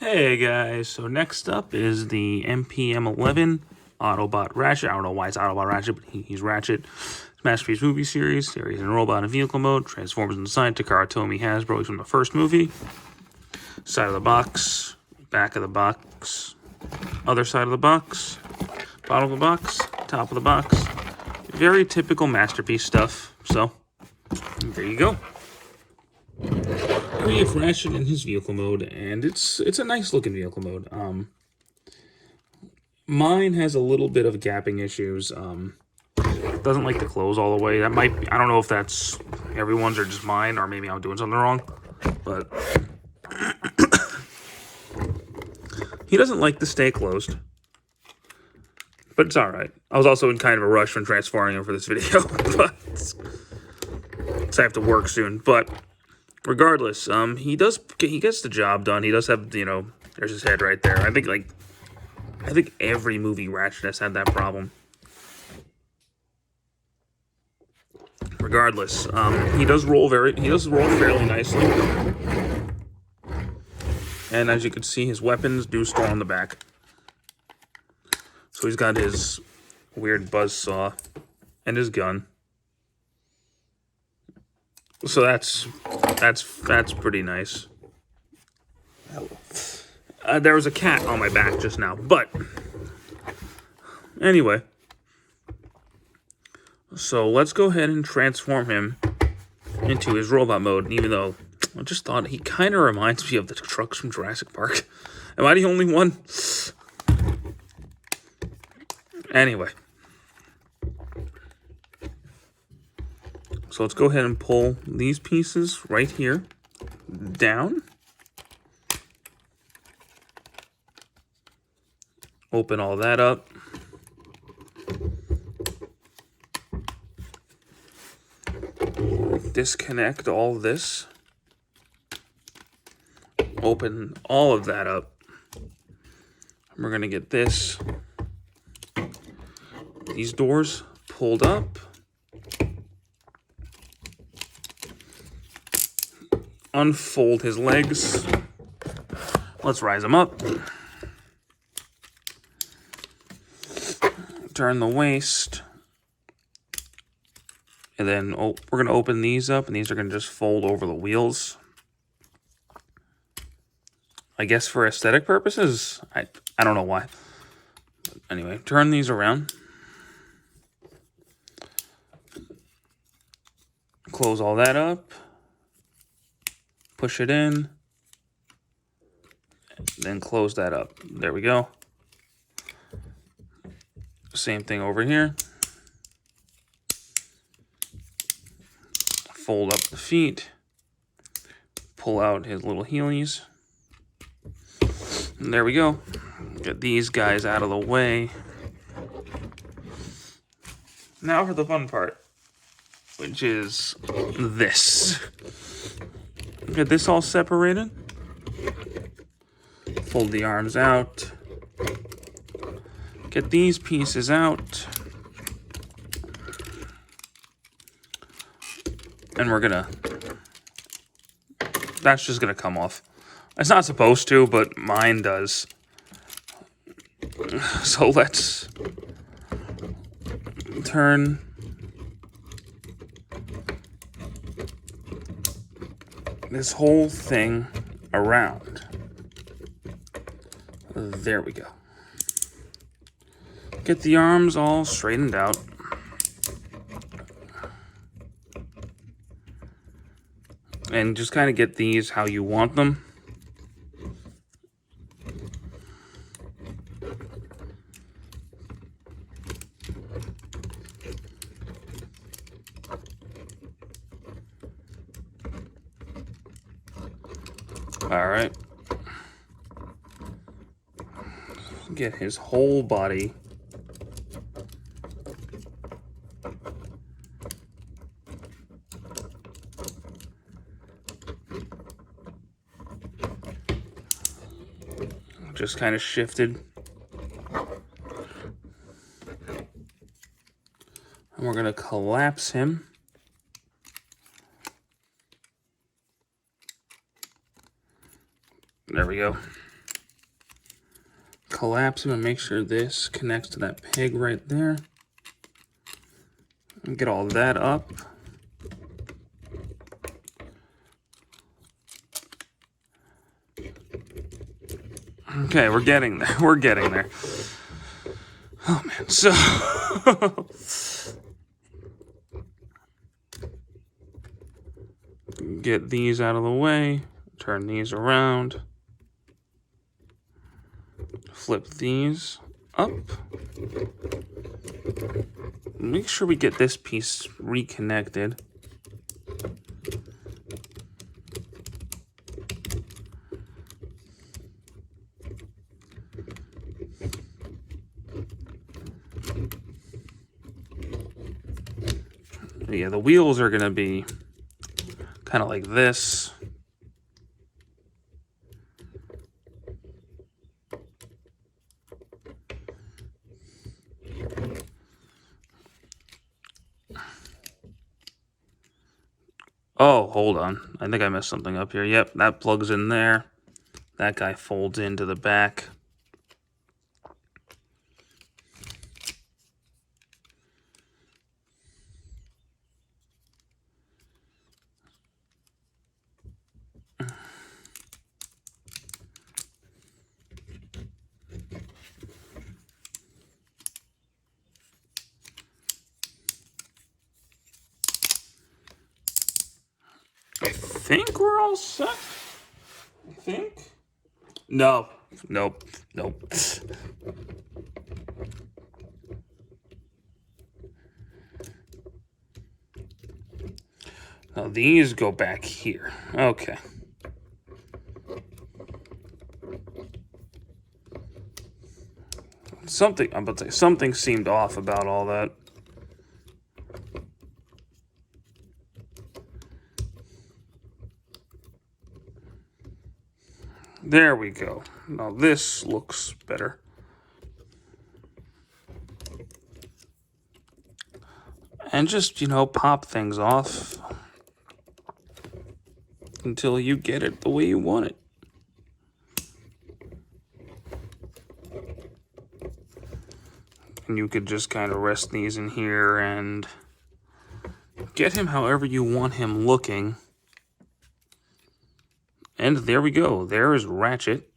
Hey guys, so next up is the MPM-11 Autobot Ratchet. I don't know why it's Autobot Ratchet, but he's Ratchet. It's Masterpiece movie series in robot and vehicle mode, transforms inside Takara Tomy Hasbro from the first movie. Side of the box, back of the box, other side of the box, bottom of the box, top of the box. Very typical Masterpiece stuff, so there you go. We have Ratchet in his vehicle mode, and it's a nice looking vehicle mode. Mine has a little bit of gapping issues. Doesn't like to close all the way. That might be, I don't know if that's everyone's or just mine, or maybe I'm doing something wrong. But he doesn't like to stay closed. But it's all right. I was also in kind of a rush when transferring him for this video, but so I have to work soon. But regardless, he gets the job done. He does have, there's his head right there. I think every movie Ratchet has had that problem. Regardless, he does roll fairly nicely. And as you can see, his weapons do store on the back. So he's got his weird buzzsaw and his gun. So that's pretty nice. There was a cat on my back just now, but anyway. So let's go ahead and transform him into his robot mode, even though I just thought he kind of reminds me of the trucks from Jurassic Park. Am I the only one? Anyway. So let's go ahead and pull these pieces right here down. Open all that up. Disconnect all of this. Open all of that up. We're going to get these doors pulled up. Unfold his legs. Let's rise him up. Turn the waist. And then we're going to open these up, and these are going to just fold over the wheels. I guess for aesthetic purposes. I don't know why. But anyway, turn these around. Close all that up. Push it in. Then close that up. There we go. Same thing over here. Fold up the feet. Pull out his little heelys. And there we go. Get these guys out of the way. Now for the fun part, which is this. Get this all separated. Fold the arms out. Get these pieces out. And that's just gonna come off. It's not supposed to, but mine does. So let's turn this whole thing around. There we go. Get the arms all straightened out. And just kind of get these how you want them. All right. Get his whole body. Just kind of shifted. And we're going to collapse him. There we go. collapse him and make sure this connects to that peg right there. And get all that up. Okay, we're getting there. We're getting there. Oh man, so get these out of the way, turn these around, flip these up. Make sure we get this piece reconnected. Yeah, the wheels are going to be kind of like this. Oh, hold on. I think I messed something up here. Yep, that plugs in there. That guy folds into the back. I think we're all set. I think. No. Nope. Nope. Now these go back here. Okay. I'm about to say, something seemed off about all that. There we go. Now this looks better. And just, pop things off until you get it the way you want it. And you could just kind of rest these in here and get him however you want him looking. And there we go. There is Ratchet.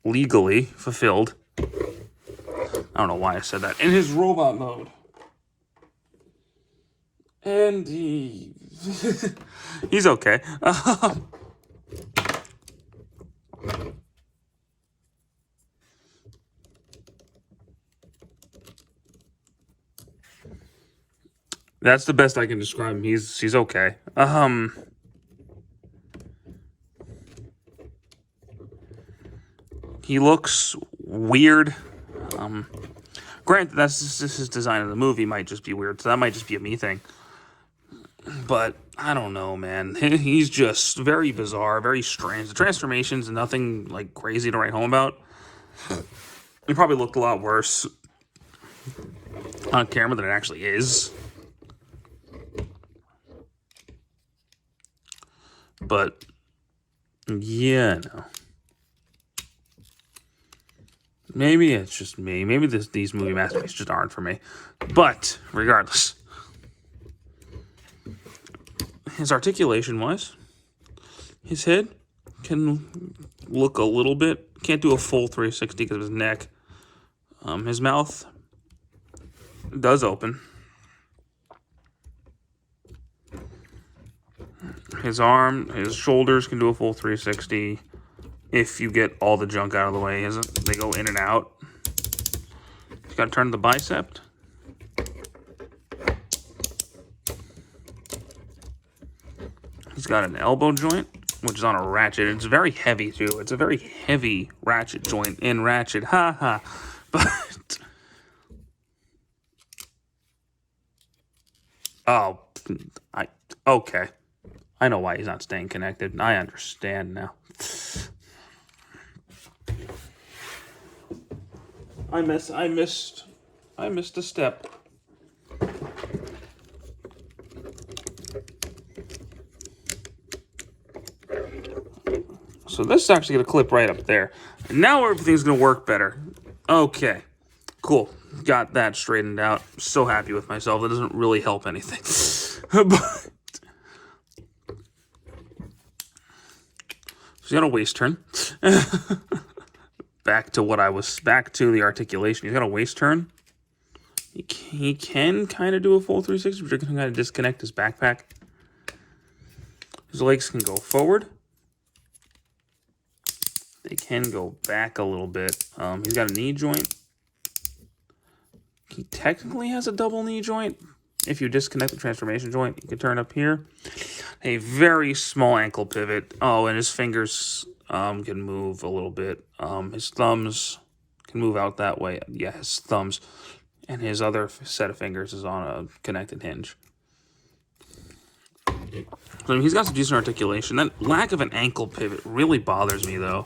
Legally fulfilled. I don't know why I said that. In his robot mode. And he's okay. That's the best I can describe him. He's okay. He looks weird. Granted, that's just his design of the movie might just be weird, so that might just be a me thing. But I don't know, man. He's just very bizarre, very strange. The transformations, nothing like crazy to write home about. He probably looked a lot worse on camera than it actually is. But yeah, no. Maybe it's just me. Maybe these movie masterpieces just aren't for me. But regardless, his articulation-wise, his head can look a little bit. Can't do a full 360 because of his neck. His mouth does open. His arm, his shoulders can do a full 360 if you get all the junk out of the way. They go in and out. You got to turn the bicep. He's got an elbow joint, which is on a ratchet. It's very heavy, too. It's a very heavy ratchet joint in Ratchet. Ha ha. But... oh, okay. I know why he's not staying connected. I understand now. I missed a step. So this is actually going to clip right up there. And now everything's going to work better. Okay. Cool. Got that straightened out. So happy with myself. That doesn't really help anything. But he's got a waist turn. Back to the articulation. He's got a waist turn. He can kind of do a full 360, but you're going to kind of disconnect his backpack. His legs can go forward. They can go back a little bit. He's got a knee joint. He technically has a double knee joint. If you disconnect the transformation joint, you can turn up here. A very small ankle pivot. Oh, and his fingers can move a little bit. His thumbs can move out that way. Yeah, his thumbs. And his other set of fingers is on a connected hinge. So he's got some decent articulation. That lack of an ankle pivot really bothers me, though.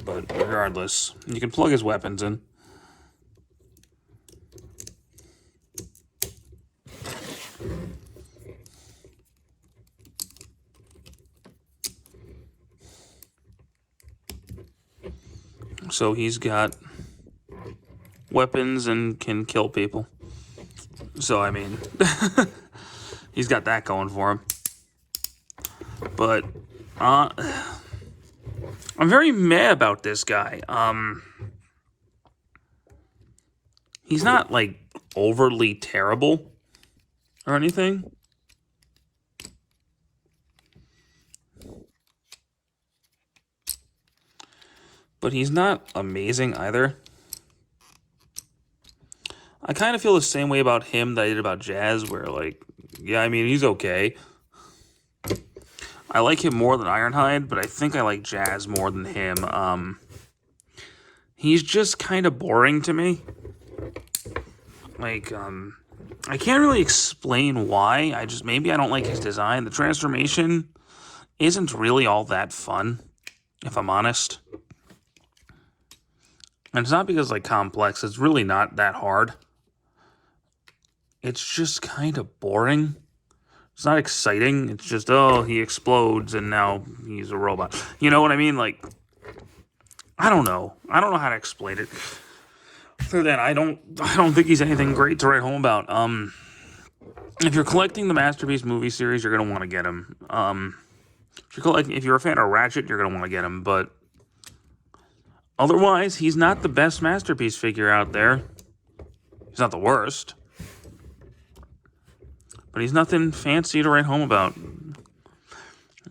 But regardless, you can plug his weapons in. So he's got weapons and can kill people. So, I mean, he's got that going for him. But, I'm very mad about this guy. He's not, like, overly terrible or anything. But he's not amazing either. I kind of feel the same way about him that I did about Jazz, where, like, yeah, I mean, he's okay. I like him more than Ironhide, but I think I like Jazz more than him. He's just kind of boring to me. Like, I can't really explain why. Maybe I don't like his design. The transformation isn't really all that fun, if I'm honest. And it's not because, like, complex. It's really not that hard. It's just kind of boring. It's not exciting. It's just, oh, he explodes and now he's a robot. You know what I mean? Like, I don't know. I don't know how to explain it. Other than I don't think he's anything great to write home about. If you're collecting the Masterpiece movie series, you're gonna want to get him. If you're a fan of Ratchet, you're gonna want to get him. But otherwise, he's not the best Masterpiece figure out there. He's not the worst. But he's nothing fancy to write home about.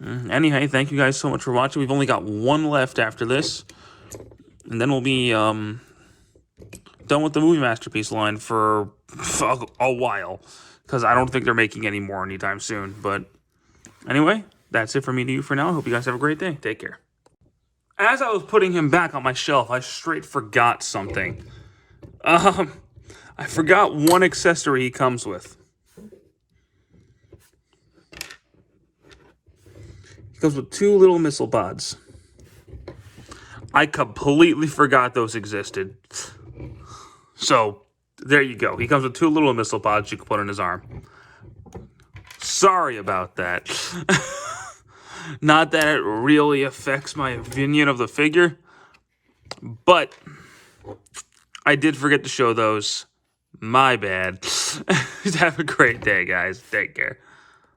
Anyway, thank you guys so much for watching. We've only got one left after this. And then we'll be done with the Movie Masterpiece line for a while. Because I don't think they're making any more anytime soon. But anyway, that's it for me to you for now. I hope you guys have a great day. Take care. As I was putting him back on my shelf, I straight forgot something. I forgot one accessory he comes with. He comes with two little missile pods. I completely forgot those existed. So, there you go. He comes with two little missile pods you can put on his arm. Sorry about that. Not that it really affects my opinion of the figure, but I did forget to show those. My bad. Have a great day, guys. Take care.